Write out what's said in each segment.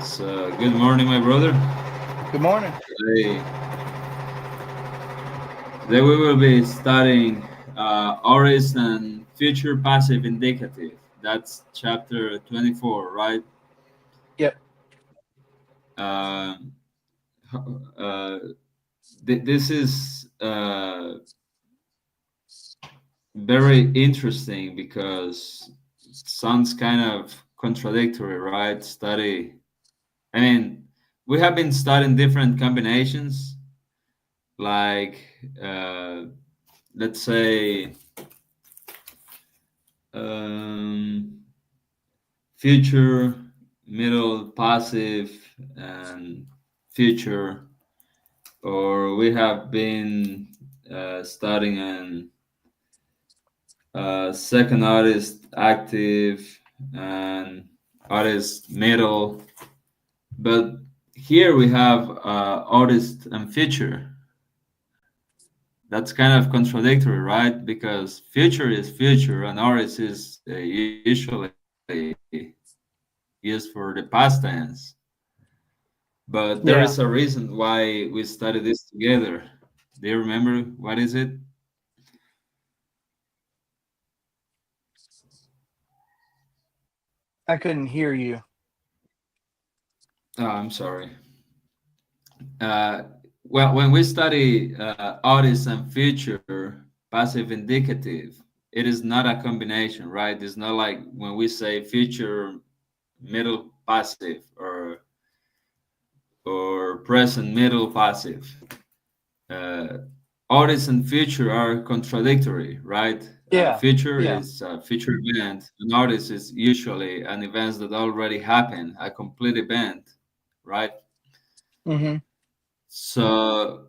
So, good morning, my brother. Good morning. Today, today we will be studying Aorist and future passive indicative. That's chapter 24, right? Yep. Uh, uh, this is very interesting because it sounds kind of contradictory, right? I mean, we have been studying different combinations, like uh, let's say um, future, middle, passive, and future, or we have been studying an second artist active and artist middle, but here we have artist and future. That's kind of contradictory, right? Because future is future and artist is usually used for the past tense. But there is a Yeah. reason why we study this together. Do you remember what is it? I couldn't hear you. Oh, I'm sorry. Uh, well, when we study artist and future, passive indicative, it is not a combination, right? It's not like when we say future middle passive or present middle passive. Uh, artist and future are contradictory, right? Yeah. Future Yeah. is a future event. An artist is usually an event that already happened, a complete event, right? Mm-hmm. So,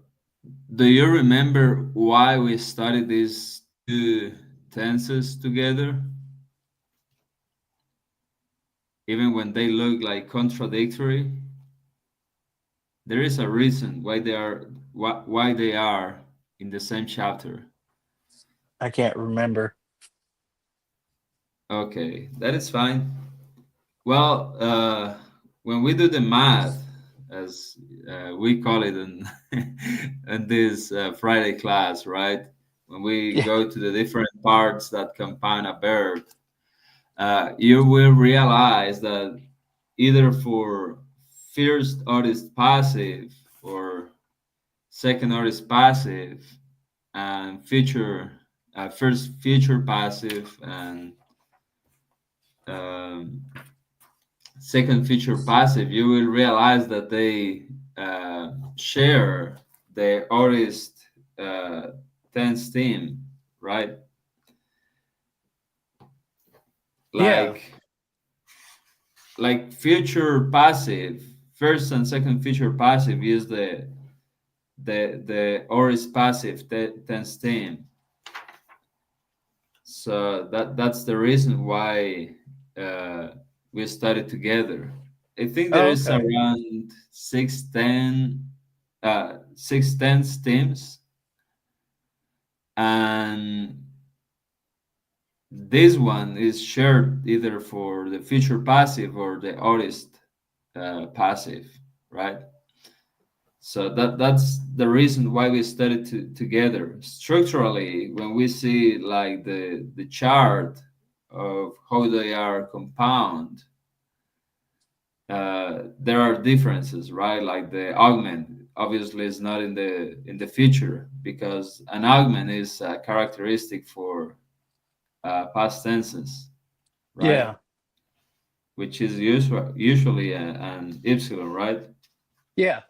do you remember why we studied these two tenses together, even when they look like contradictory? There is a reason why they are in the same chapter. I can't remember. Okay, that is fine. Well, when we do the math, as we call it in, in this Friday class, right? When we Yeah. go to the different parts that compound a verb, you will realize that either for first artist passive or second artist passive and future first future passive and um, second feature passive, you will realize that they share the artist uh, tense theme, right? Yeah. Like future passive, first and second feature passive use the artist passive tense theme. So that's the reason why uh, we studied together. I think there Oh, is okay. around 610 teams, and this one is shared either for the future passive or the artist passive, right? So that's the reason why we studied together. Structurally, when we see like the chart of how they are compound, there are differences, right? Like the augment obviously is not in the future because an augment is a characteristic for past tenses, right? Yeah. Which is usually an epsilon, right? Yeah.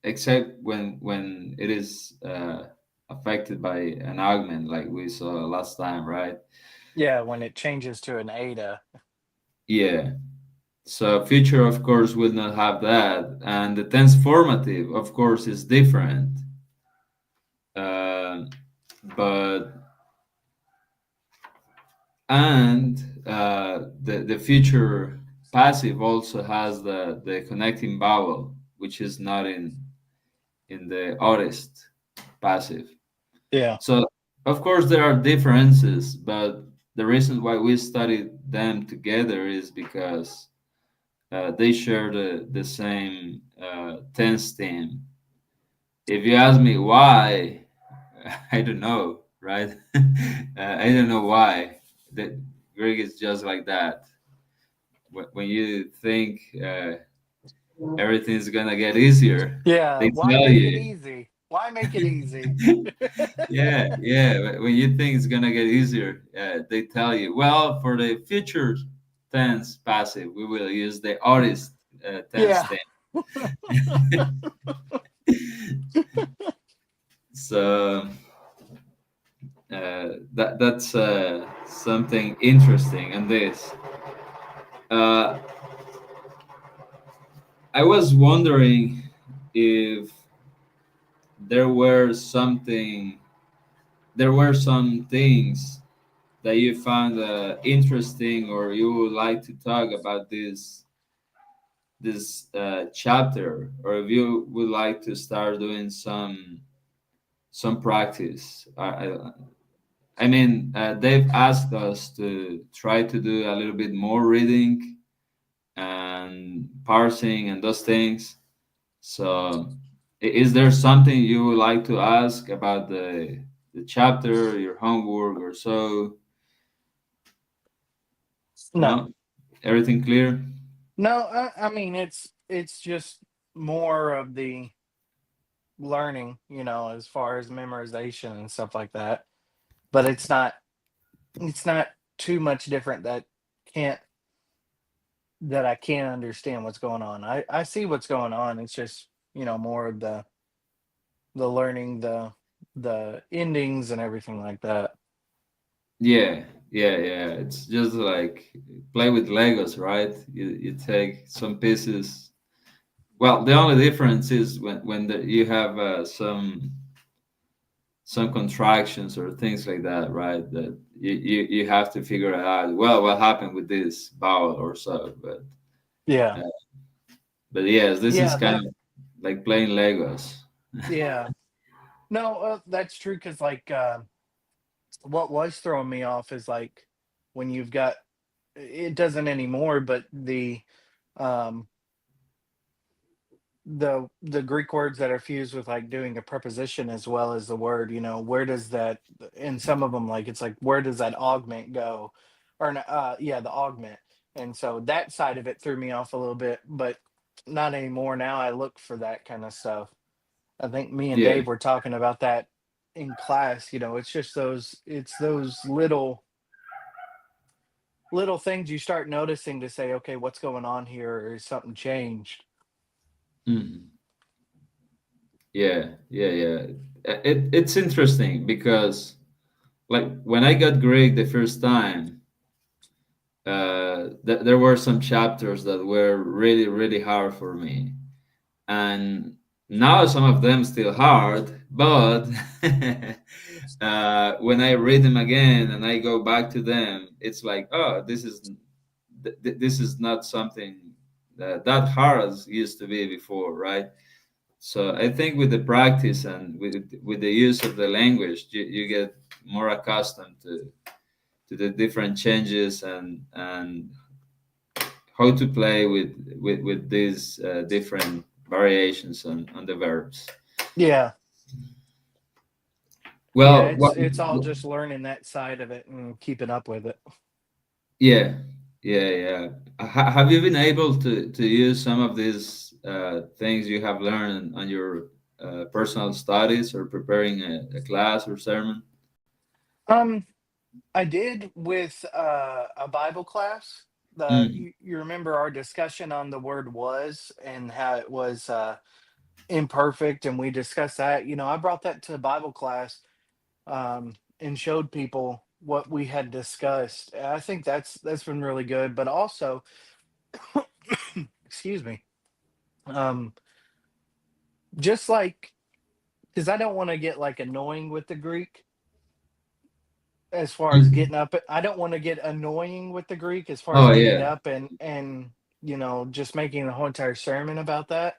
Except when it is affected by an augment, like we saw last time, right? Yeah. When it changes to an ADA. Yeah. So future, of course, will not have that, and the tense formative, of course, is different. Uh, but and the future passive also has the connecting vowel, which is not in the artist passive. Yeah. So of course there are differences, but the reason why we studied them together is because They share the same tense theme. If you ask me why, I don't know, right? I don't know why. The Greek is just like that. When you think everything's gonna get easier, Yeah, they why tell make it you. easy? Why make it easy? Yeah, yeah. When you think it's gonna get easier, they tell you, well, for the future tense passive, we will use the aorist tense Yeah. tense. So that's something interesting. And this, uh, I was wondering if there were something, there were some things that you found interesting, or you would like to talk about this chapter, or if you would like to start doing some practice. I mean, they've asked us to try to do a little bit more reading and parsing and those things. So, is there something you would like to ask about the chapter, your homework, or so? No. No, everything clear? No, I mean it's just more of the learning, as far as memorization and stuff like that. But it's not too much different can't that I can't understand what's going on. I see what's going on. It's just, more of the learning, the endings and everything like that. Yeah, yeah, yeah. It's just like play with Legos, right? You take some pieces. Well, the only difference is you have some contractions or things like that, right? That you have to figure out. Well, what happened with this vowel or so? Yeah. Uh, but yes, this is Yeah, kind that of like playing Legos. yeah. No, that's true cuz like what was throwing me off is like when you've got it doesn't anymore, but um the Greek words that are fused with like doing a preposition as well as the word, where does that in some of them like it's like where does that augment go? Yeah, the augment. And so that side of it threw me off a little bit, but not anymore. Now I look for that kind of stuff. I think me and Yeah. Dave were talking about that in class, it's just those little things you start noticing to say, okay, what's going on here? Or is something changed? Mhm. Yeah, yeah, yeah. It's interesting because like when I got Greek the first time, there were some chapters that were really, really hard for me, and now some of them still hard, but when I read them again and I go back to them, it's like, oh, this is not something that hard as used to be before, right? So I think with the practice and with the use of the language, you get more accustomed to the different changes and how to play with these different variations on the verbs. Yeah. Yeah, Well, it's all just learning that side of it and keeping up with it. yeah, yeah, yeah. Have you been able to use some of these things you have learned on your personal studies or preparing a class or sermon? Um, I did with a Bible class. Mm, You remember our discussion on the word was and how it was imperfect, and we discussed that. I brought that to Bible class and showed people what we had discussed. And I think that's been really good. But also, excuse me, um, just like because I don't want to get like annoying with the Greek as far as mm. getting up. I don't want to get annoying with the Greek as far as Oh getting yeah. up and just making the whole entire sermon about that.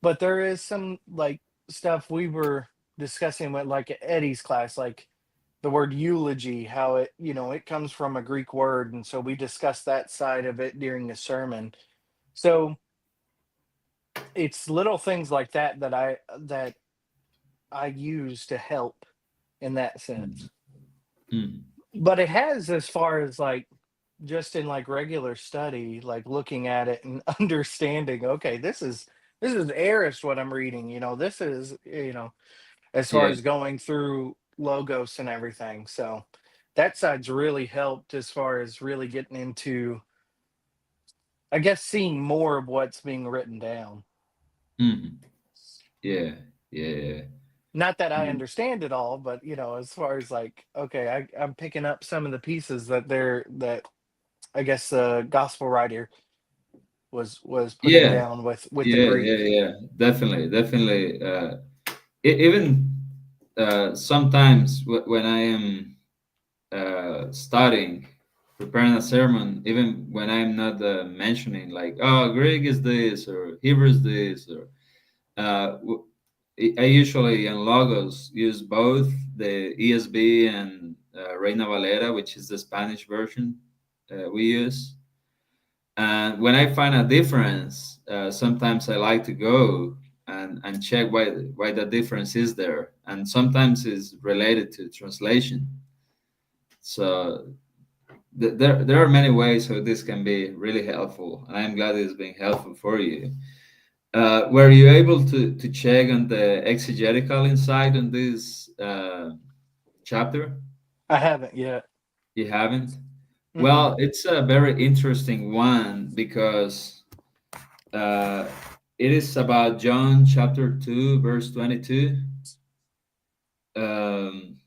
But there is some like stuff we were discussing with like Eddie's class, like the word eulogy, how it comes from a Greek word, and so we discussed that side of it during the sermon. So it's little things like that that I use to help in that Mm, sense. mm. But it has, as far as like just in like regular study, like looking at it and understanding, okay, this is Aorist what I'm reading, this is, as far Yeah. as going through logos and everything. So that side's really helped as far as really getting into, I guess, seeing more of what's being written down. Mm. Yeah. Yeah. Not that I Yeah. understand it all, but as far as like, okay, I'm picking up some of the pieces that I guess the gospel writer was putting Yeah. down with the Yeah. Yeah. Greek. Yeah. Definitely. Definitely. Even sometimes when I am studying, preparing a sermon, even when I'm not mentioning like, oh, Greek is this or Hebrew is this, or I usually in logos use both the ESV and Reina Valera, which is the Spanish version we use. And when I find a difference, sometimes I like to go and check why the difference is there, and sometimes it's related to translation. So there are many ways how this can be really helpful, and I'm glad it's been helpful for you. Were you able to check on the exegetical insight on this chapter? I haven't yet. You haven't? Mm-mm. Well, it's a very interesting one because uh, it is about John chapter 2, verse 22. Um,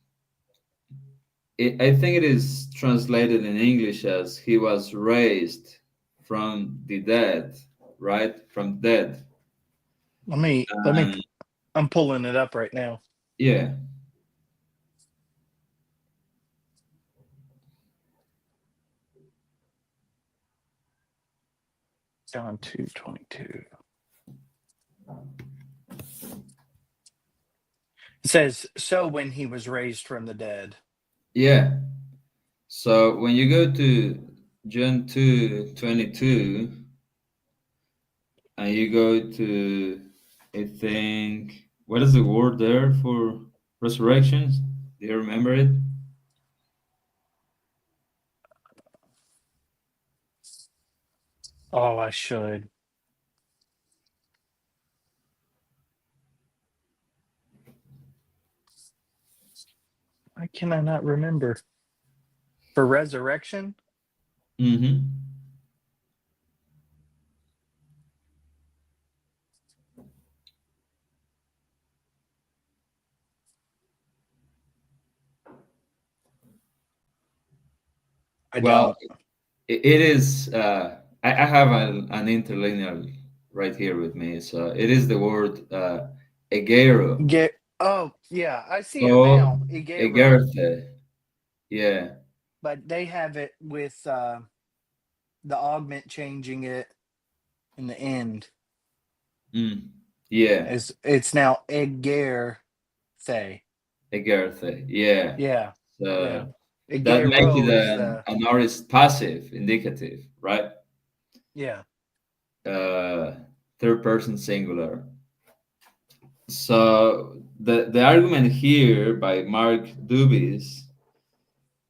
I think it is translated in English as he was raised from the dead, right? From dead. Let me. I'm pulling it up right now. Yeah. John 2:22. It says, "So when he was raised from the dead." Yeah. So when you go to John 2:22 and you go to, I think, what is the word there for resurrections? Do you remember it? Oh, I should. Why can I not remember? For resurrection? Mm-hmm. I Well, don't. it is, I have an interlinear right here with me. So it is the word egero. Get Oh, yeah, I see it Oh, now. Igero. egerthe. Yeah. But they have it with the augment changing it in the end. Mm. Yeah. As it's now Eger Thay. Egerthe. Yeah. Yeah. Yeah. So that makes it Igero is the an aorist passive indicative, right? yeah. Uh, third person singular. So the argument here by Mark Dubis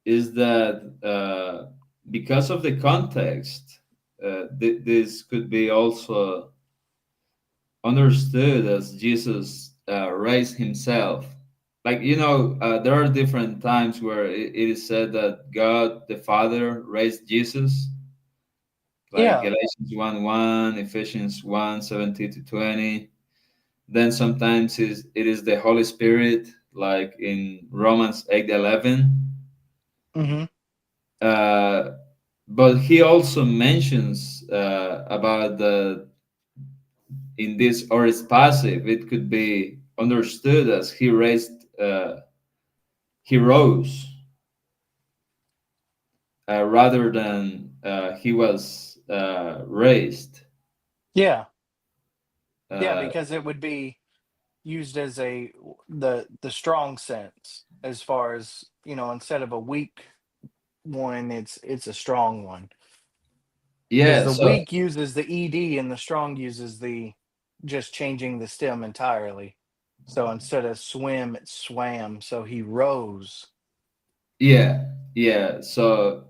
is that because of the context, this could be also understood as Jesus raised himself. Like, there are different times where it is said that God the Father raised Jesus, like Yeah. Galatians 1:1, Ephesians 1:17 to 20. Then sometimes it is the Holy Spirit, like in Romans 8:11. Mm-hmm. Uh, but he also mentions about the in this or is passive, it could be understood as he rose rather than he was raised. Yeah. Yeah, Uh, because it would be used as the strong sense, as far as, instead of a weak one, it's a strong one. Because Yeah. the So weak uses the ed and the strong uses the just changing the stem entirely. So instead of swim, it's swam. So he rose. yeah, yeah. So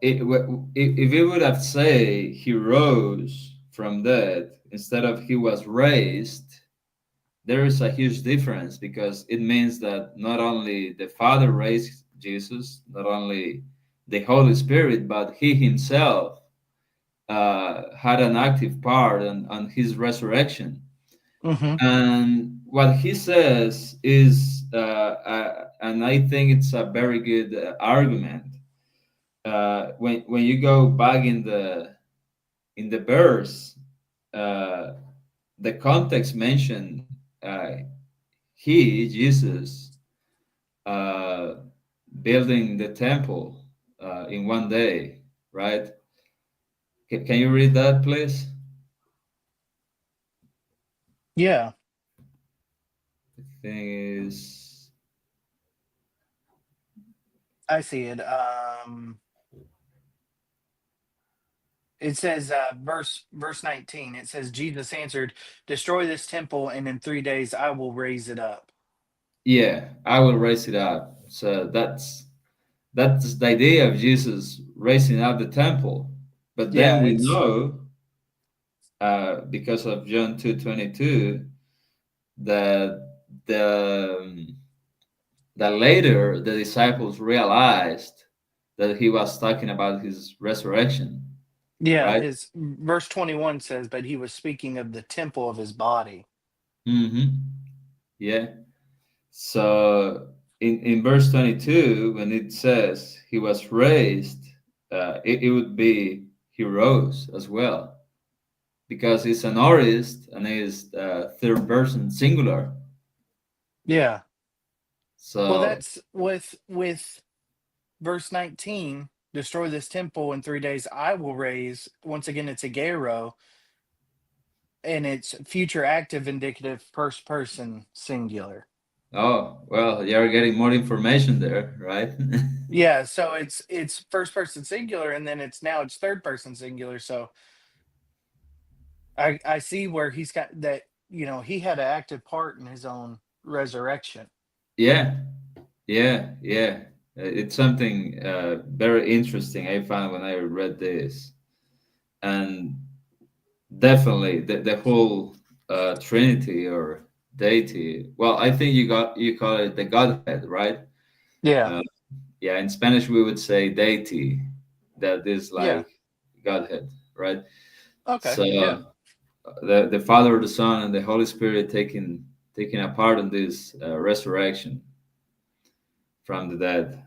if we would have say he rose from dead instead of he was raised, there is a huge difference because it means that not only the Father raised Jesus, not only the Holy Spirit, but he himself had an active part on his resurrection. Hmm. And what he says is, and I think it's a very good argument. When you go back in the verse, uh, the context mentioned he Jesus uh, building the temple in one day, right? Can you read that, please? Yeah, The thing is, I see it. It says verse 19. It says Jesus answered, "Destroy this temple, and in 3 days I will raise it up." yeah, I will raise it up. So that's the idea of Jesus raising up the temple. But Yeah, then we it's know, because of John 2:22, that that later the disciples realized that he was talking about his resurrection, yeah. right? His verse 21 says, "But he was speaking of the temple of his body." Mm-hmm. Yeah. So in verse 22, when it says he was raised, it would be he rose as well because it's an aorist and it's third person singular. Yeah. Well, So, that's with verse 19. Destroy this temple in 3 days. I will raise. Once again, it's a gero, and it's future active indicative first person singular. oh, well, you're getting more information there, right? Yeah, so it's first person singular, and then it's third person singular. So I see where he's got that. He had an active part in his own resurrection. Yeah, yeah, yeah. It's something very interesting I found when I read this. And definitely the whole Trinity or deity. Well, I think you call it the Godhead, right? Yeah, Uh, yeah, in Spanish we would say deity, that is yeah. like Godhead, right? Okay, So yeah. the Father, the Son, and the Holy Spirit taking a part in this resurrection from the dead.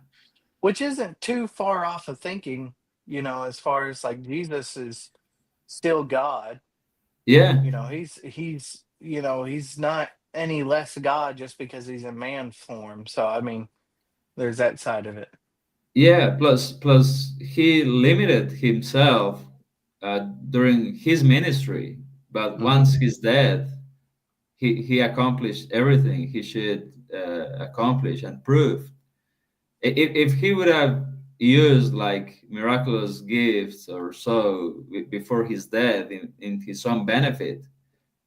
Which isn't too far off of thinking. As far as like Jesus is still God. Yeah, He's not any less God just because he's in man form. So I mean, there's that side of it. yeah. Plus he limited himself during his ministry, but Hmm. once he's dead, he accomplished everything he should accomplish and prove. If he would have used like miraculous gifts or so before his death in his own benefit,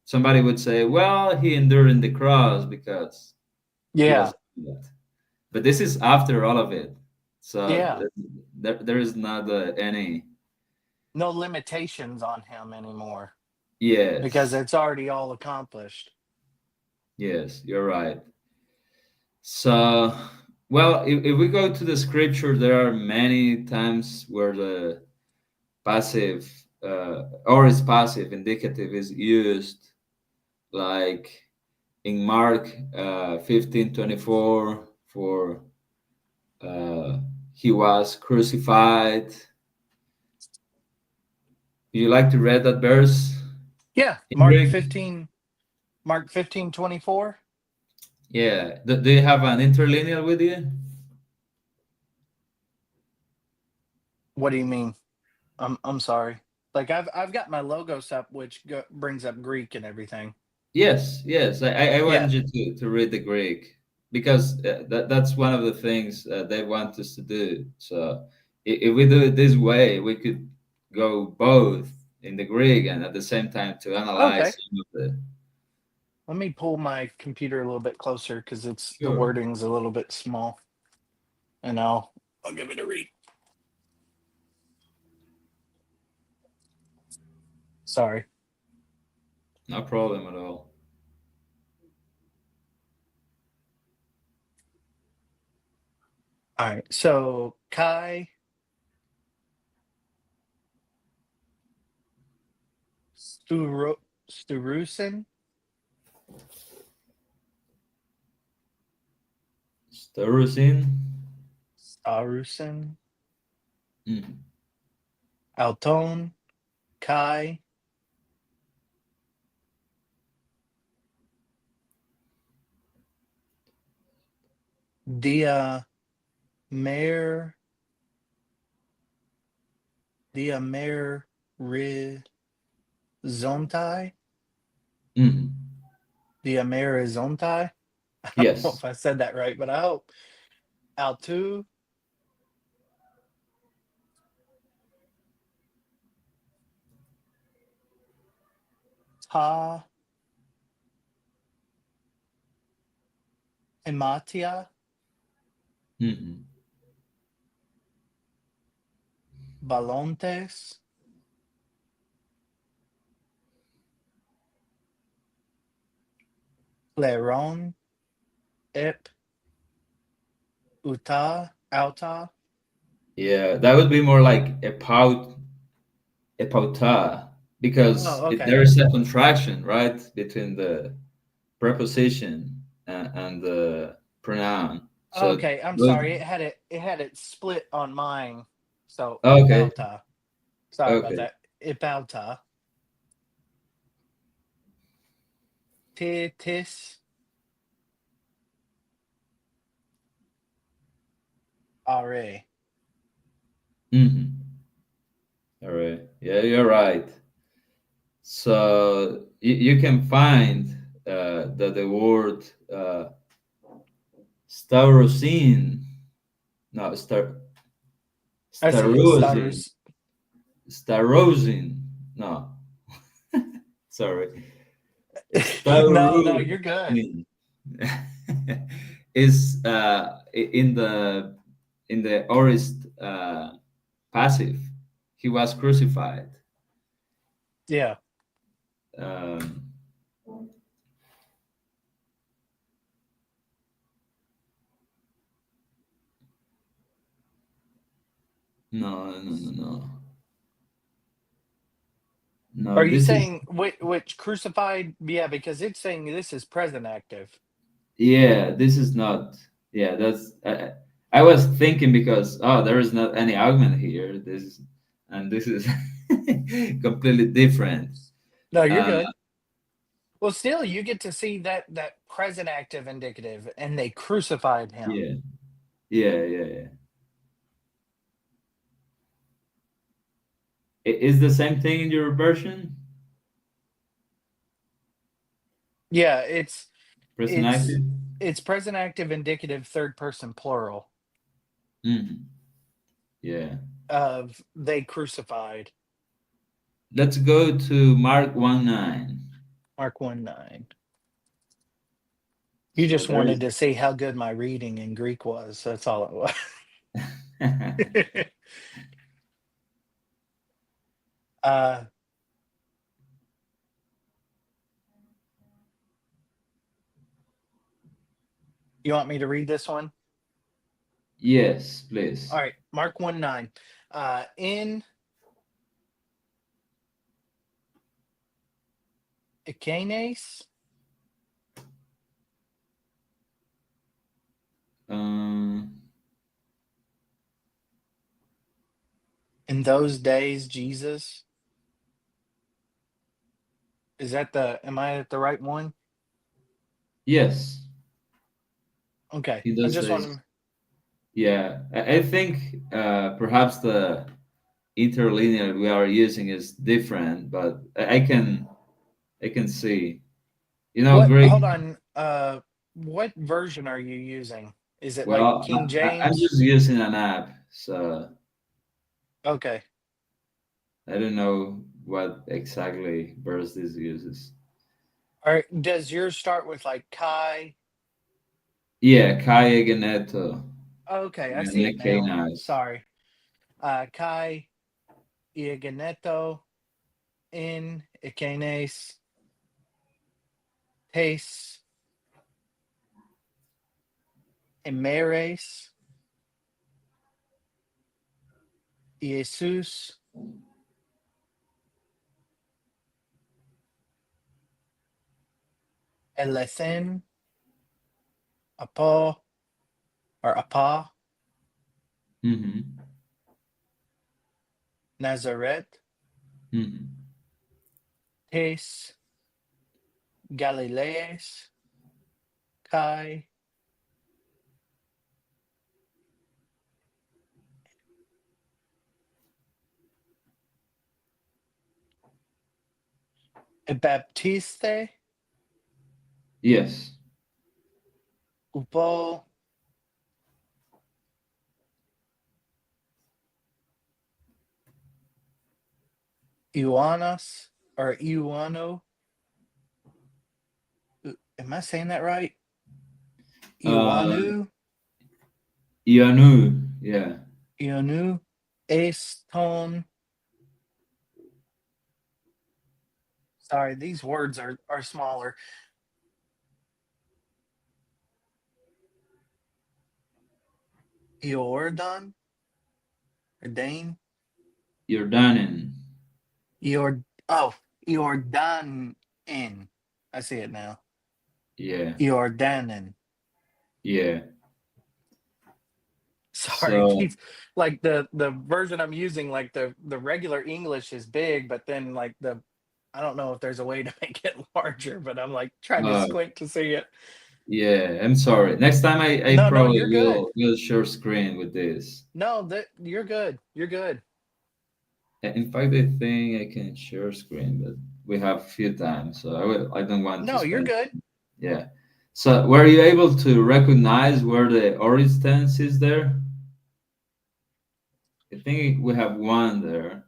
somebody would say, well, he endured in the cross because he was Yeah, dead. But this is after all of it. So yeah. there is not any. No limitations on him anymore because Yes, it's already all accomplished. yes, you're right. So, well, if we go to the scripture, there are many times where the passive or is passive indicative is used, like in Mark 15:24 for uh, he was crucified. Would you like to read that verse Yeah, in Greek? Mark 15:24. Yeah. Do you have an interlinear with you? What do you mean? I'm sorry. Like I've got my logos up, which brings up Greek and everything. Yes, yes. I Yeah, want you to read the Greek because that's one of the things they want us to do. So if we do it this way, we could go both in the Greek and at the same time to Okay. analyze some of the. Let me pull my computer a little bit closer because it's the Sure. wording's a little bit small, and I'll give it a read. Sorry. No problem at all. All right. So Kai Sturo, Sturusen, Sterosin. Starusen, Mm. Alton, Kai, Dia Mer, Dia Mer Rizontai, Mm. Dia Merizontai. I don't know Yes. if I said that right, but I hope. Altu, Ta, Hematia, Mm. Balontes, Leron, Ep, Uta, Alta. Yeah, that would be more like epauta, because Oh, there okay. is a contraction, right, between the preposition and the pronoun. So Okay, I'm those, sorry. It had it split on mine. So okay, Ipalta. Sorry about okay, that. Ipalta. Titis are. hmm, all right, yeah, you're right. So you can find that the word staurosine, no, I see it. staurosine, Starus. staurosine, no, sorry, No, no, you're good. staurosine is in the Aorist passive. He was crucified. Yeah. Um, no, no, no, no, Are no. you This is, saying which crucified? Yeah, because it's saying this is present active. yeah, this is not. Yeah, that's. I was thinking because there is not any augment here. This is completely different. No, you're Uh, good. Well, still, you get to see that present active indicative, and they crucified him. yeah, yeah, yeah, yeah. Is the same thing in your version? Yeah, Present it's active. it's present active indicative third person plural Mhm. Yeah. of they crucified. Let's go to Mark 1:9. Mark 1:9. You So just there wanted is. to see how good my reading in Greek was. That's all it was. uh, you want me to read this one? Yes, All please. right, Mark 1:9. In Ikanes, Um, in those days, Jesus. Is that am I at the right one? yes, Okay. in I those just want days. to, Yeah, I think perhaps the interlinear we are using is different, but I can see. You know, Greek. hold on. What version are you using? Is it like Well, King I'm James? just using an app, so Okay. I don't know what exactly verse this uses. Or does yours start with like Kai? Yeah, Kai Geneto. Okay, I see it K now. nice. Sorry. Kai Iageneto in Ikenes Tes Emeres Jesus Elethen Apo or Apa Mm-hmm. Nazareth Mm-hmm. Tes Galilees Kai Baptiste Yes. Upo Ioannas or Ioanno. Am I saying that right? Uh, Ioannu, Ianu. Yeah. Ionu, Eston. Sorry, these words are smaller. Iordan, or Dane, Jordanen. Iord. Oh, Iordanen. I see it now. Yeah. Iordanen. Yeah. Sorry, So, these like the version I'm using, like the regular English is big, but then like the I don't know if there's a way to make it larger, but I'm like trying to uh, squint to see it. yeah, I'm sorry. Next time I No, no, probably you're good. will share screen with this. No, that you're good. You're good. In fact, I think I can share screen, but we have few times, so I don't want to No, you're spend. good. Yeah. So were you able to recognize where the Aorist tense is there? I think we have one there.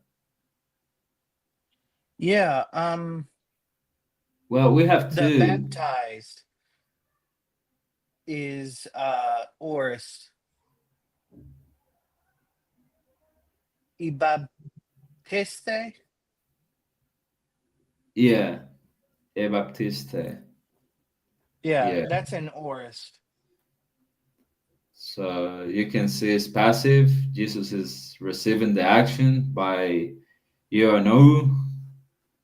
Yeah, Well, we have the two. baptized is Orist. I baptiste. Yeah, E Baptiste. Yeah, Yeah. that's an Orist. So you can see it's passive. Jesus is receiving the action by you and who.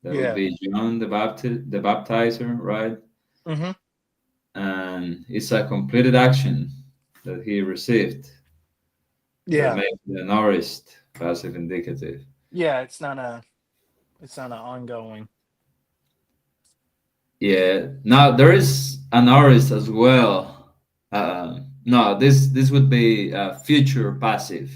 That would Yeah. be John the baptizer, right? Mm-hmm. And it's a completed action that he received that Yeah. makes the Aorist passive indicative. Yeah, it's not an ongoing. Yeah. Now there is an Aorist as well. No, this would be future passive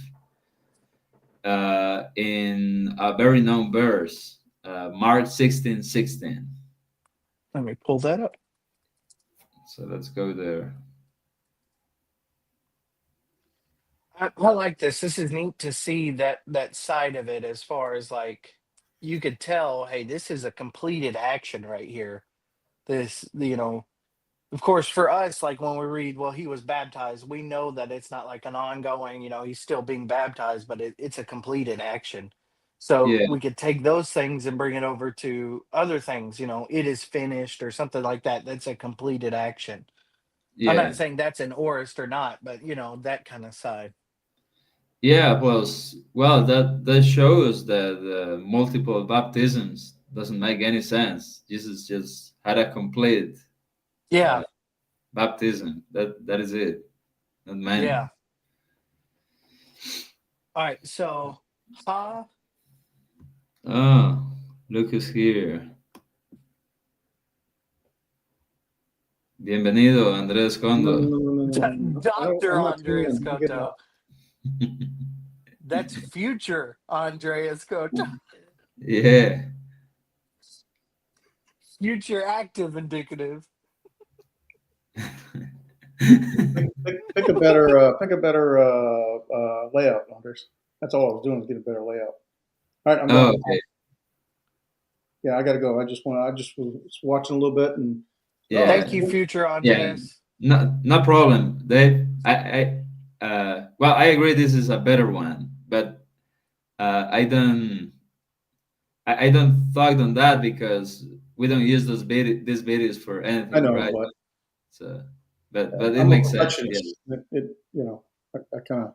in a very known verse, Mark 16:16. Let me pull that up. So let's go there. I like this. This is neat to see that side of it as far as like you could tell, hey, this is a completed action right here. This, of course, for us, like when we read, well, he was baptized, we know that it's not like an ongoing, he's still being baptized, but it's a completed action. So Yeah, we could take those things and bring it over to other things, it is finished or something like that. That's a completed action. I'm not yeah, saying that's an orist or not, but that kind of side. yeah. Well, well, that shows that multiple baptisms doesn't make any sense. Jesus just had a complete uh, Yeah, baptism. That is it. Not many. yeah. All right. So, ha, Oh, look who's here. Bienvenido, Andrés No, no, Condo. no, no, no, no, no, no. Dr. I'm not tuning Andreas in. I'm getting Koto. out. That's future Andreas Koto. Yeah. Future active indicative. Pick a better layout, Anders. That's all I was doing was get a better layout. All right, I'm Oh, done. okay. Yeah, I got to go. I just was watching a little bit and. Yeah, Thank you, future yeah. Andreas. No problem. Dave, well, I agree this is a better one, but I don't thought on that because we don't use these videos for I anything, know, right? but So, but it I'm a makes sense. Yeah, perfectionist. I kind of,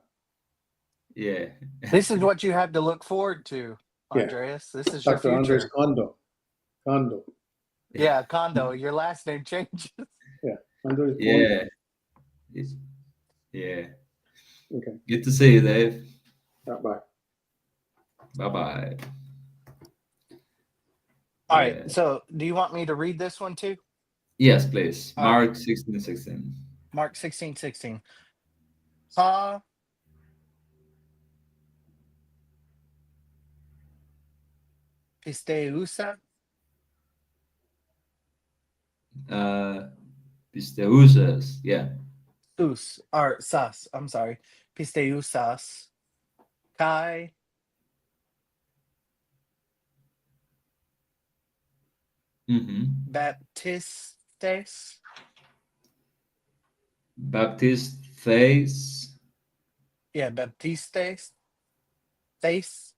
yeah, This is what you have to look forward to, yeah. Andreas. This is your Dr. Andres future. Kondo. Yeah, Kondo. Your last name changes. Yeah, Andres Kondo. yeah, it's- yeah. Okay, Good to see you, Dave. bye. Bye bye. All right. Yeah. So, do you want me to read this one too? Yes, please. All right. Mark 16:16. Mark 16:16. Ha pisteusa Uh, Pisteusas. Yeah. us or sas. I'm sorry. Pisteusas kai Mm-hmm. baptistes. Baptist face. Yeah, baptistes. Face.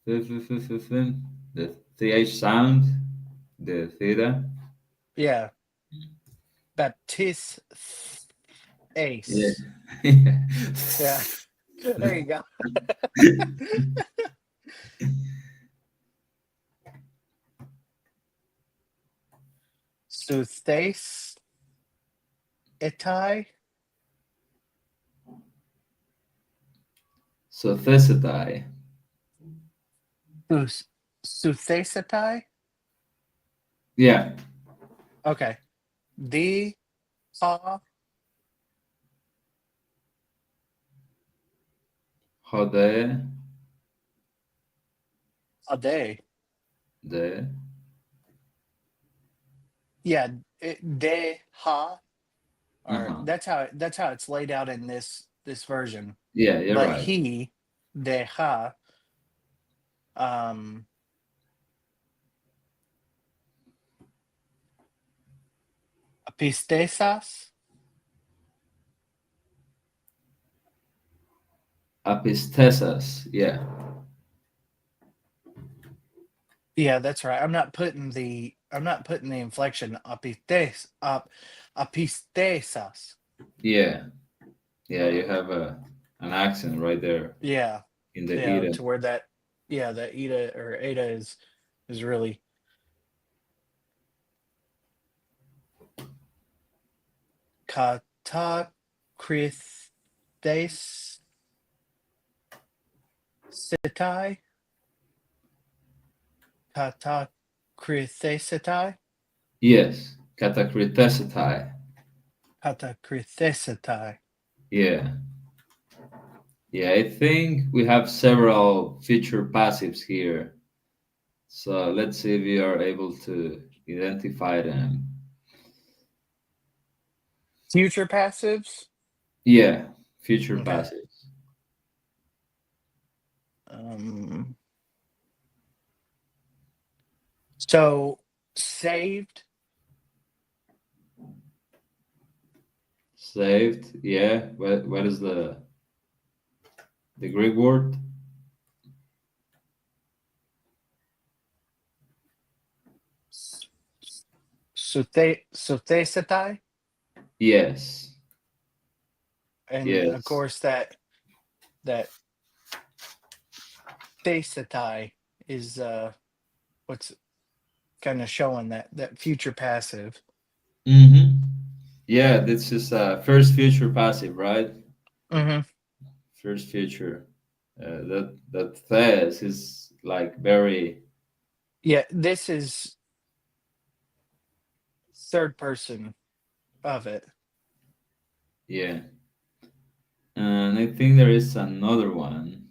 The th sound. The theta. Yeah, baptistes. Yeah. Yeah, there you go. Sustes etai. So thesitai. Sus suthesetai. Yeah. Okay. D ha Hode. ade. The. Yeah, de ha, or Uh-huh. that's how it's laid out in this version. Yeah, you're But right. he de ha um apistesas. Apistesas. Yeah. Yeah, that's right. I'm not putting the inflection apistesas. Yeah. Yeah, you have an accent right there Yeah, in the yeah, Ida. to where that eta or eta is really kata sitai kata krithesitai Yes. Catacritesitai. kata krithesitai. Yeah. Yeah, I think we have several future passives here. So let's see if we are able to identify them. Future passives. Yeah, future Okay. passives. Um. So saved. Saved. Yeah. What is the Greek word? Suthesetai, Yes. and of Yes. course that thesetai is what's kind of showing that future passive. Mm-hmm. Yeah, this is first future passive, right? Hmm. First future. That thes is like very. Yeah, this is third person of it. Yeah. And I think there is another one.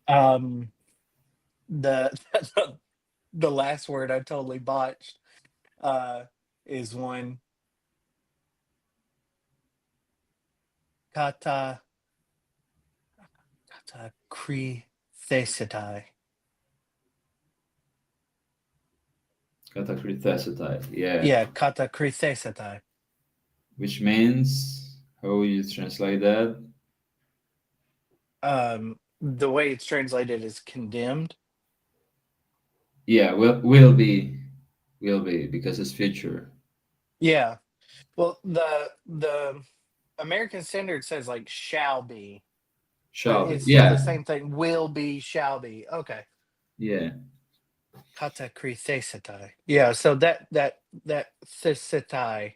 Um, the the last word I totally botched. Uh, is one. Kata kata krithesitai. Katakritesitai. Yeah. Yeah, kata krithesitai. Which means, how you translate that? The way it's translated is condemned. Yeah, will be because it's future. Yeah. Well, the American Standard says like shall be, but Shall be. it's still the Yeah. same thing. Will be, shall be. Okay. Yeah. Kata krithesitai. Yeah. So that thesitai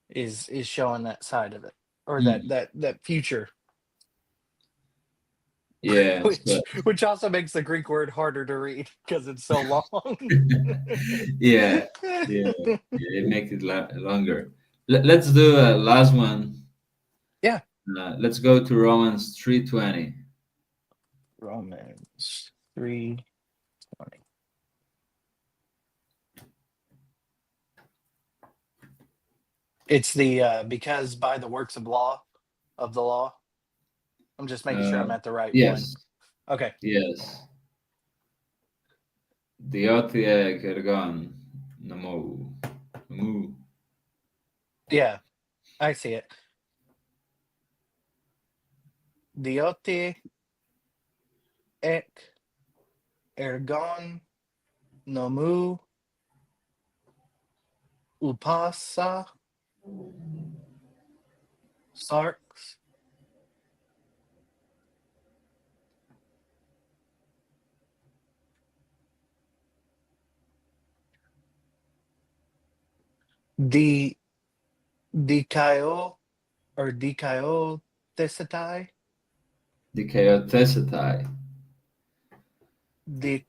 is showing that side of it, or that Mm. that future, Yeah. which also makes the Greek word harder to read because it's so long. Yeah. Yeah. Yeah. It makes it longer. Let's do a last one. Yeah. Let's go to Romans 3:20. Romans 3:20. It's the because by the works of the law. I'm just making sure I'm at the right one. Yes. Okay. Yes. Diotie kergon namo. Namo. Yeah, I see it. Diote ek ergon nomu upasa sarx di dikaio or dikaio thesitai Dikaiotesetai. di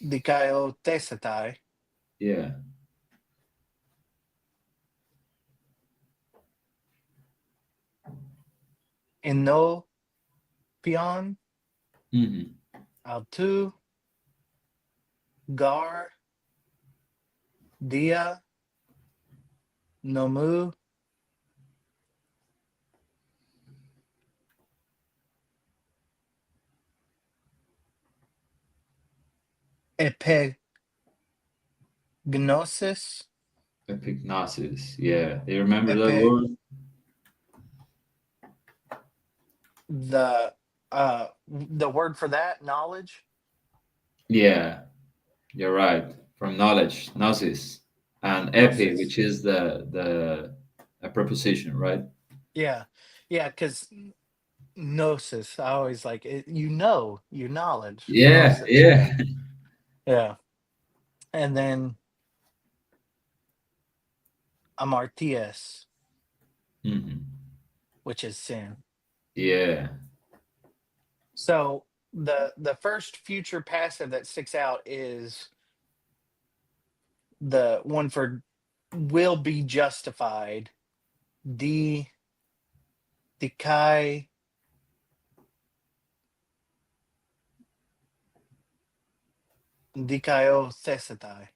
dikaio thesitai Yeah. eno pion Hmm. altu gar dia nomu epignosis Epignosis. Yeah. Do you remember that epi word? the word for that knowledge. Yeah. You're right. From knowledge, gnosis, and epi, Gnosis. which is the a preposition, right? Yeah. Yeah, because gnosis, I always like it, you knowledge. Yeah. Gnosis. Yeah. Yeah. Yeah. And then amartias, Hmm. which is sin. Yeah. So the first future passive that sticks out is the one for will be justified. D dikai dikaiothesetai.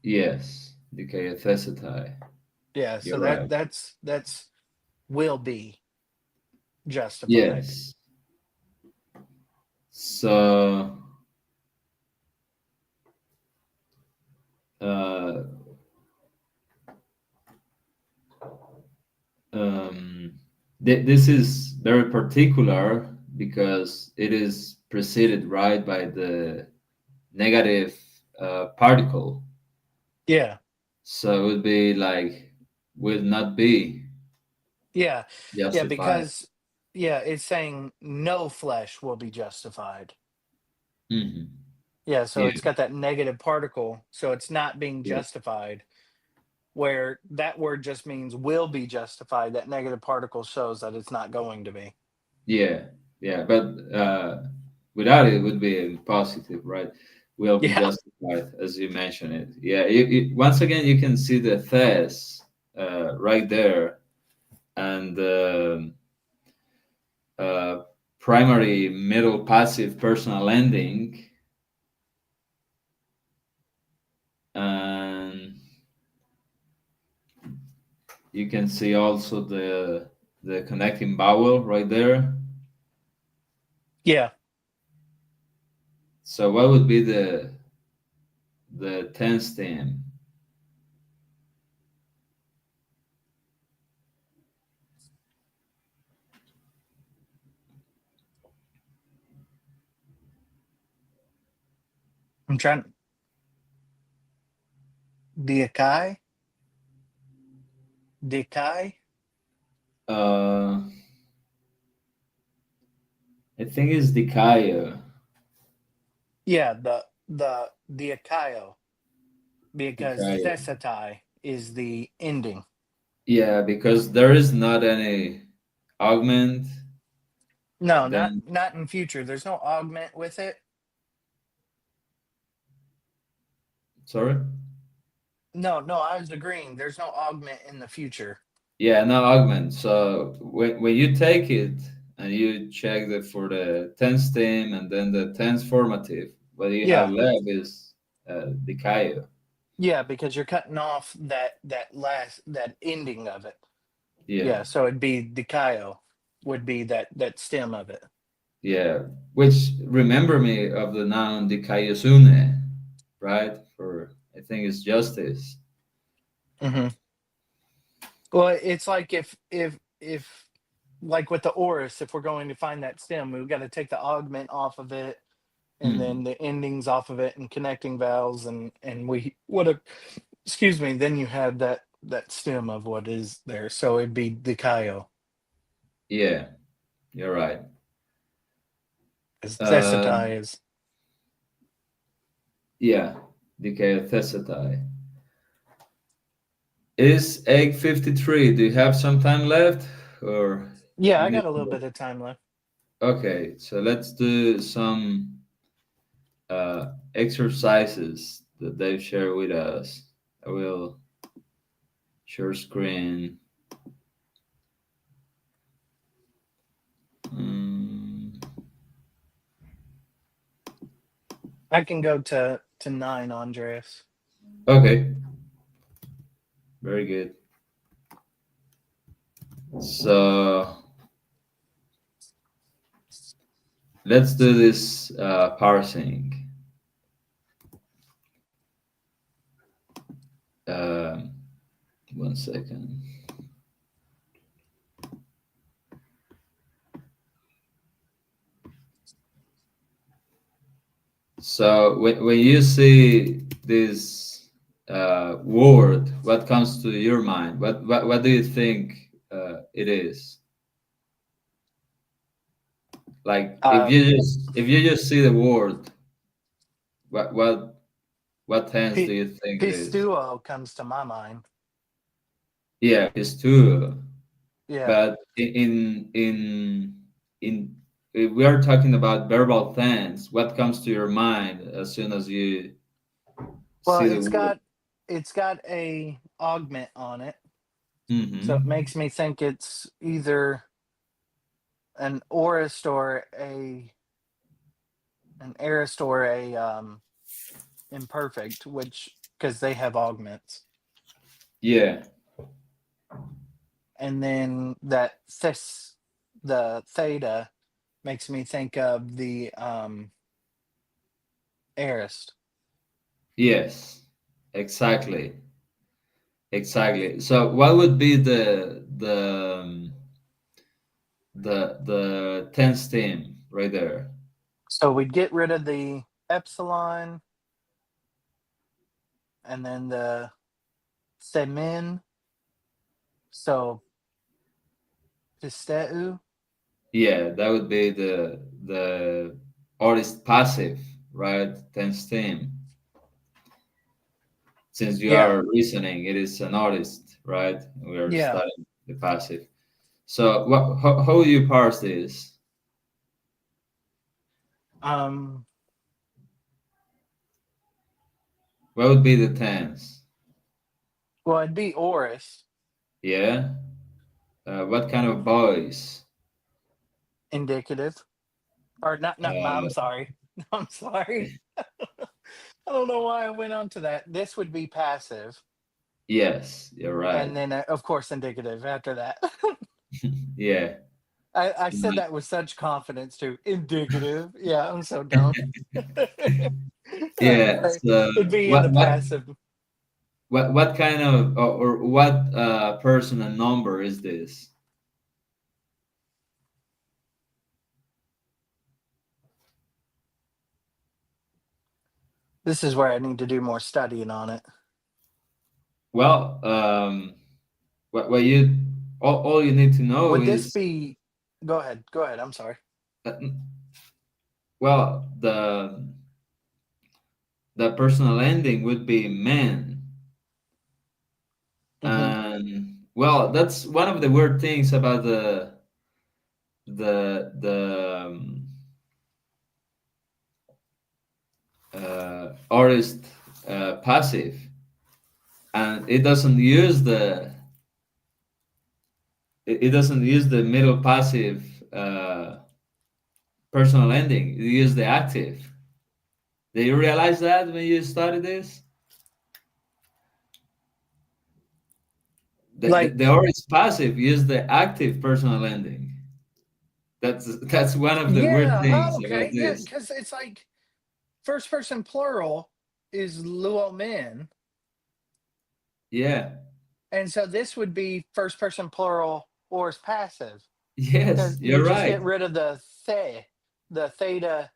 Yes. Dikaiothesetai. Yeah, so You're right. that's will be justified. Yes. So, uh, um, this is very particular because it is preceded right by the negative particle. Yeah. So it would be like will not be Yeah. Yeah, justified. because yeah, it's saying no flesh will be justified. Hmm. Yeah, so it's Yeah, got that negative particle, so it's not being yeah, justified. Where that word just means will be justified, that negative particle shows that it's not going to be. yeah, yeah. But without it, it would be positive, right? Will be Yeah. justified, as you mentioned it. Yeah. Once again, you can see the thes right there, and uh, primary, middle, passive, personal ending, and you can see also the connecting vowel right there. Yeah. So what would be the tense stem? I'm trying. Diakai? Dikai? Uh, I think it's Dikaya. Yeah, the Diakaio. Because Dikaya. Thesatai is the ending. Yeah, because there is not any augment. No, Then not in future. There's no augment with it. sorry. No, I was agreeing. There's no augment in the future. Yeah, no augment. So when you take it and you check for the tense stem and then the tense formative, what you have Yeah. left is Dikaya. Yeah, because you're cutting off that ending of it. Yeah. Yeah, so it'd be Dikaio would be that stem of it. Yeah, which remember me of the noun dikaiosune, right? For I think it's justice. Hmm. Well, it's like if like with the Aorist, if we're going to find that stem, we've got to take the augment off of it and Hmm. then the endings off of it and connecting vowels and we what a excuse me, then you have that stem of what is there. So it'd be Dikaio. Yeah, you're right. As Uh, Thesatai is. yeah, dikaiothesetai. Is egg 53? Do you have some time left, or Yeah, you I need got a to little go? bit of time left. Okay, so let's do some exercises that they've shared with us. I will share screen. Mm, I can go to 9, Andreas. okay, very good. So let's do this parsing. Um, 1 second. So when you see this word, what comes to your mind? What do you think it is? Like if you just see the word, what what what tense do P- you think it is? Pistuo comes to my mind. Yeah, it's two. Yeah. But in if we are talking about verbal tense, what comes to your mind as soon as you Well, see the word? it's got a augment on it, so it Mm-hmm. makes me think it's either an aorist or a an aorist or a imperfect, which because they have augments, Yeah. and then that the theta makes me think of the aorist. Yes. Exactly. Exactly. So what would be the tense theme right there? So we'd get rid of the epsilon and then the semin. So pisteu. Yeah, that would be the artist passive, right? Tense theme. Since you Yeah. are listening, it is an artist, right? We are Yeah. studying the passive. So how do you parse this? Um, What would be the tense? well, it'd be Oris, Yeah. What kind of voice? indicative. Or not I'm Uh, sorry. I'm sorry. I don't know why I went on to that. This would be passive. Yes, you're right. And then of course indicative after that. Yeah. I said that with such confidence too. Indicative. Yeah, I'm so dumb. Yeah. Right. So It'd be in what the what passive. what kind of or what person and number is this? This is where I need to do more studying on it. Well, what you all you need to know Would this is be go ahead. Go ahead. I'm sorry. uh, well the personal ending would be man. Hmm. And well, that's one of the weird things about the artist passive, and it doesn't use the middle passive uh, personal ending. It uses the active. Do you realize that when you study this? The Like, artist passive use the active personal ending. That's one of the weird yeah, things about okay, yeah, this. because it's like first person plural is luo min, Yeah. and so this would be first person plural or is passive Yes, because you you're just right. get rid of the theta,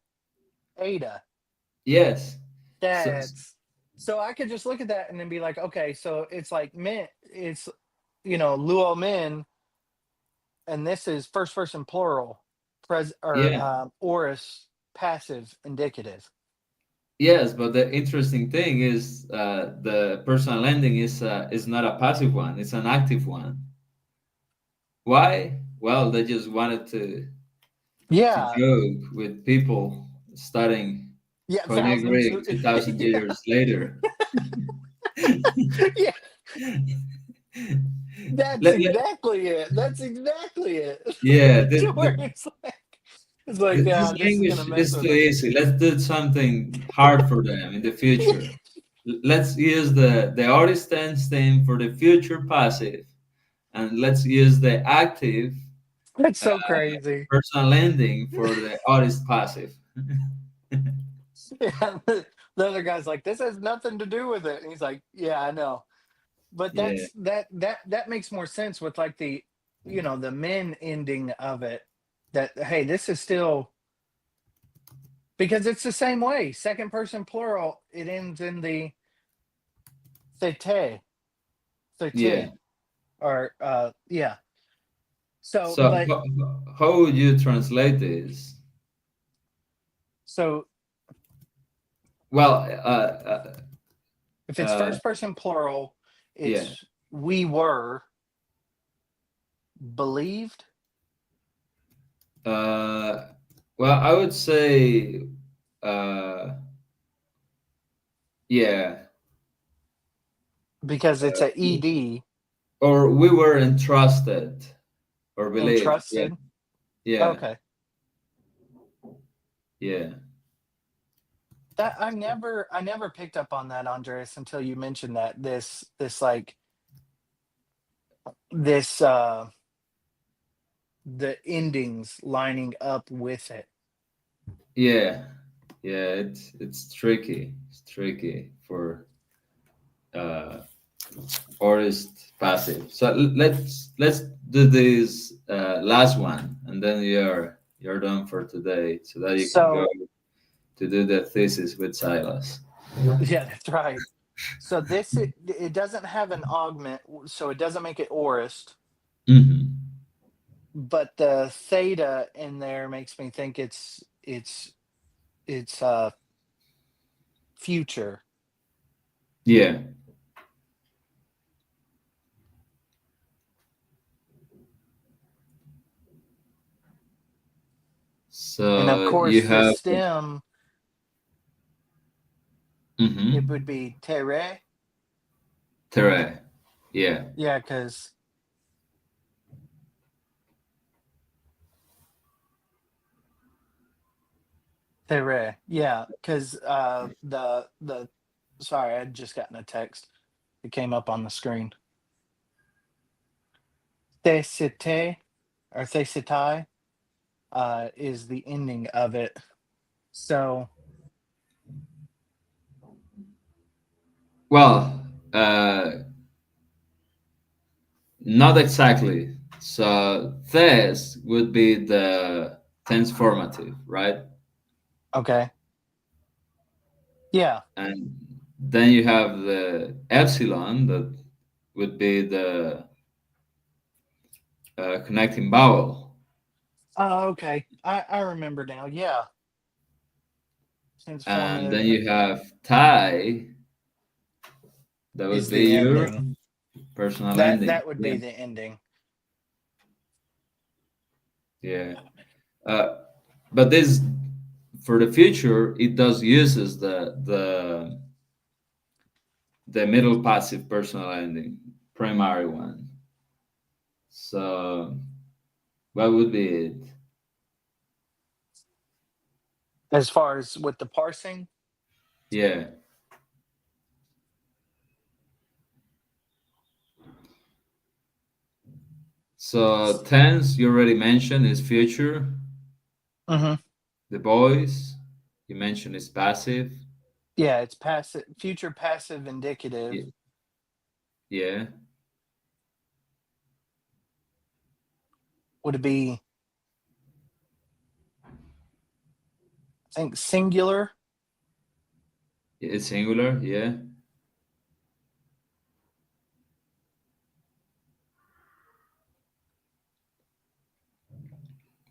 eta. Yes. So That's so I could just look at that and then be like, okay, so it's like min, it's luo min, and this is first person plural, or yeah. oris passive indicative. Yes, but the interesting thing is the personal ending is not a passive one; it's an active one. Why? Well, they just wanted to Yeah, joke with people studying yeah, Koine thousands. Greek 2,000 Yeah, years later. yeah, that's Let- let- exactly it. That's exactly it. yeah, To where it's like, this yeah, this is gonna language mess is with too them. easy. Let's do something hard for them in the future. Let's use the aorist tense thing for the future passive, and let's use the active That's uh, so crazy. personal ending for the aorist passive. Yeah, the other guy's like, this has nothing to do with it, and he's like, yeah, I know. But Yeah, that makes more sense with like the men ending of it. That hey, this is still because it's the same way. Second person plural, it ends in the thete, yeah. thete, or yeah. So, So but how would you translate this? so Well, if it's uh, first person plural, yeah. it's we were believed Uh, well, I would say, uh, yeah, because it's a ed or we were entrusted or and believed. Yeah, trusted. yeah, Okay. yeah, That I never picked up on that, Andres, until you mentioned that this like this the endings lining up with it. yeah, yeah. It's tricky. It's tricky for uh, artist passive. So let's do this last one, and then you're done for today, so that you can go So to do the thesis with Silas. yeah, that's right. So it doesn't have an augment, so it doesn't make it aorist, Hmm. but the theta in there makes me think it's future. Yeah. And of So you course the have. stem, it Hmm. would be terre. Tere. Yeah. Yeah, because terre. Yeah, because the sorry, I would just gotten a text. It came up on the screen. Thesite or thesitai is the ending of it. So Well, not exactly. So thes would be the tense formative, right? okay. Yeah. And then you have the epsilon that would be the connecting vowel. Oh, okay. I remember now. Yeah. And Transformative then you have tie, that would is be the your ending. personal That ending. that would Yeah. be the ending. Yeah. But this, for the future, it does uses the middle passive personal ending, primary one. So what would be it? As far as with the parsing, Yeah. So tense you already mentioned is future. hmm The voice you mentioned is passive. yeah, it's passive, future passive indicative. Yeah. Yeah. Would it be, I think, singular? It's singular. Yeah.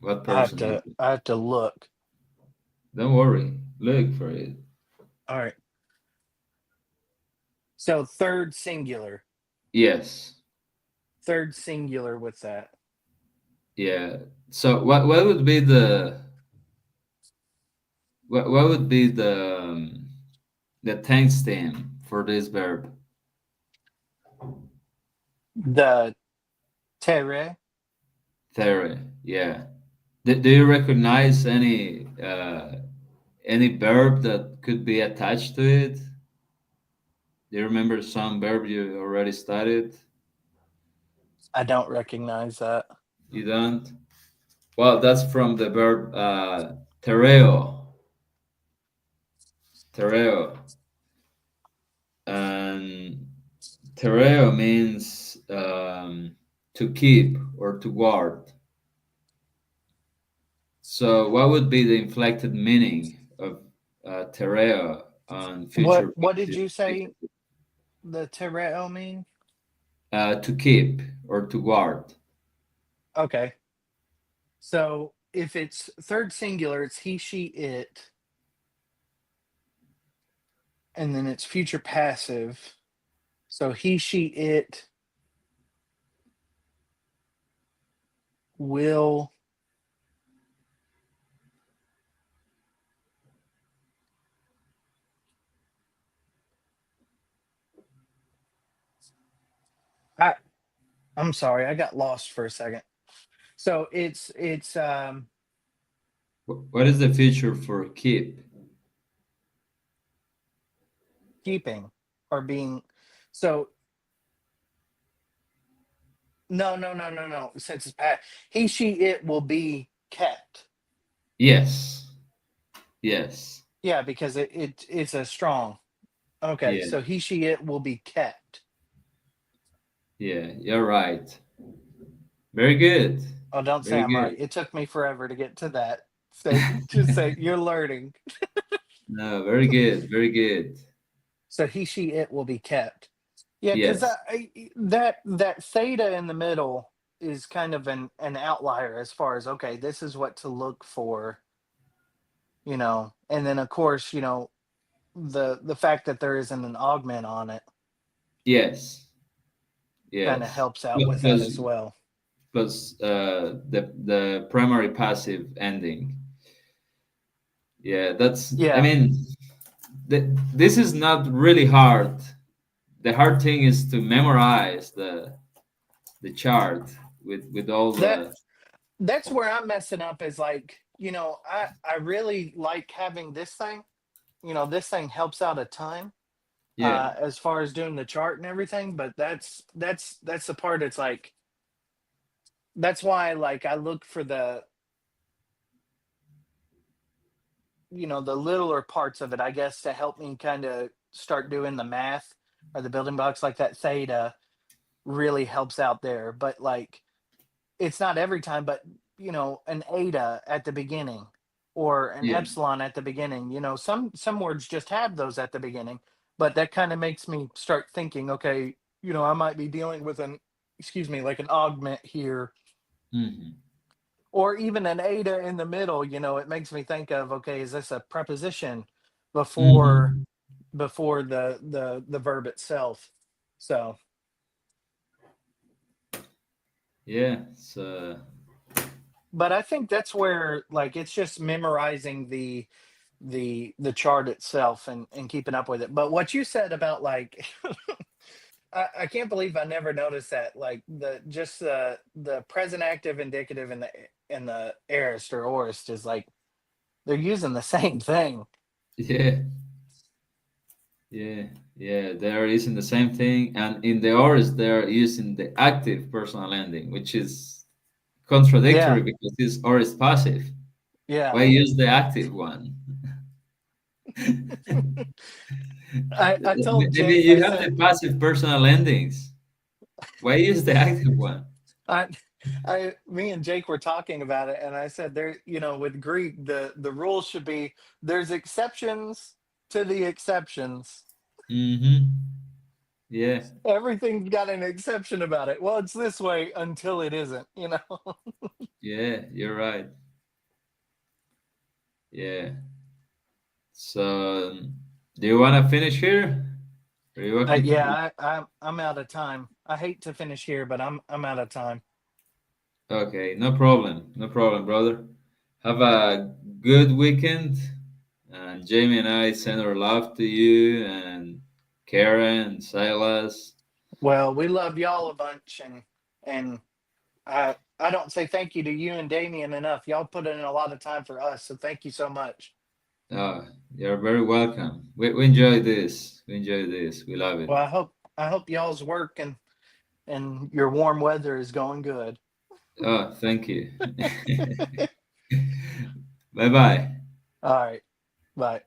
What I have person is to it? I have to look. Don't worry. Look for it. All right. So third singular. Yes. Third singular with that. Yeah. So what would be what would be the tense stem for this verb? The terre. There. Yeah. Do you recognize any verb that could be attached to it? Do you remember some verb you already studied? I don't recognize that. You don't? Well, that's from the verb tereo. Tereo. And tereo means to keep or to guard. So, what would be the inflected meaning of tereo on future What did passive you say indicative? the terreo mean? To keep or to guard. Okay. So if it's third singular, it's he, she, it, and then it's future passive. So he, she, it will. I I'm sorry, I got lost for a second. So it's What is the future for keep? keeping or being. So no. Since it's past, he, she, it will be kept. Yes. Yes. Yeah, because it's a strong. Okay, Yeah. so he, she, it will be kept. Yeah. You're right. Very good. Oh, don't say Very I'm good. right. It took me forever to get to that. Say, just say you're learning. No, very good. Very good. So he, she, it will be kept. Yeah, because Yes. that theta in the middle is kind of an outlier as far as okay, this is what to look for, and then of course, the fact that there isn't an augment on it Yes. kind of Yes. helps out with that as well. Plus the primary passive ending. Yeah, that's. I Yeah, mean, this is not really hard. The hard thing is to memorize the chart with all that the. that's where I'm messing up is like, I really like having this thing. This thing helps out a ton. Yeah. as far as doing the chart and everything. But that's the part. It's like that's why like I look for the the littler parts of it, I guess, to help me kind of start doing the math or the building blocks, like that theta really helps out there. But like it's not every time, but an eta at the beginning or an Yeah. epsilon at the beginning. Some words just have those at the beginning, but that kind of makes me start thinking, okay, I might be dealing with an excuse me, like an augment here, Hmm. or even an eta in the middle. It makes me think of, okay, is this a preposition before Hmm. the verb itself? So Yeah. So but I think that's where like it's just memorizing the chart itself and keeping up with it. But what you said about like I can't believe I never noticed that, like the present active indicative in the aorist or aorist is like they're using the same thing. yeah. Yeah. Yeah. They're using the same thing, and in the Aorist, they're using the active personal ending, which is Yeah, contradictory because it's Aorist passive. yeah. Why use the active one? I told I mean, Jake, I you have said the passive personal endings. Why use the active one? I me and Jake were talking about it, and I said there, with Greek, the rule should be there's exceptions to the exceptions. Mm-hmm. Yeah. Everything's got an exception about it. Well, it's this way until it isn't. Yeah. You're right. Yeah. So, do you want to finish here? Are you okay? Yeah, I'm out of time. I hate to finish here, but I'm out of time. Okay, no problem. No problem, brother. Have a good weekend. And Jamie and I send our love to you and Karen and Silas. Well, we love y'all a bunch, and I don't say thank you to you and Damien enough. Y'all put in a lot of time for us, so thank you so much. You're very welcome. We enjoy this. We enjoy this. We love it. Well, I hope y'all's work and your warm weather is going good. Oh, thank you. Bye bye. All right. Bye.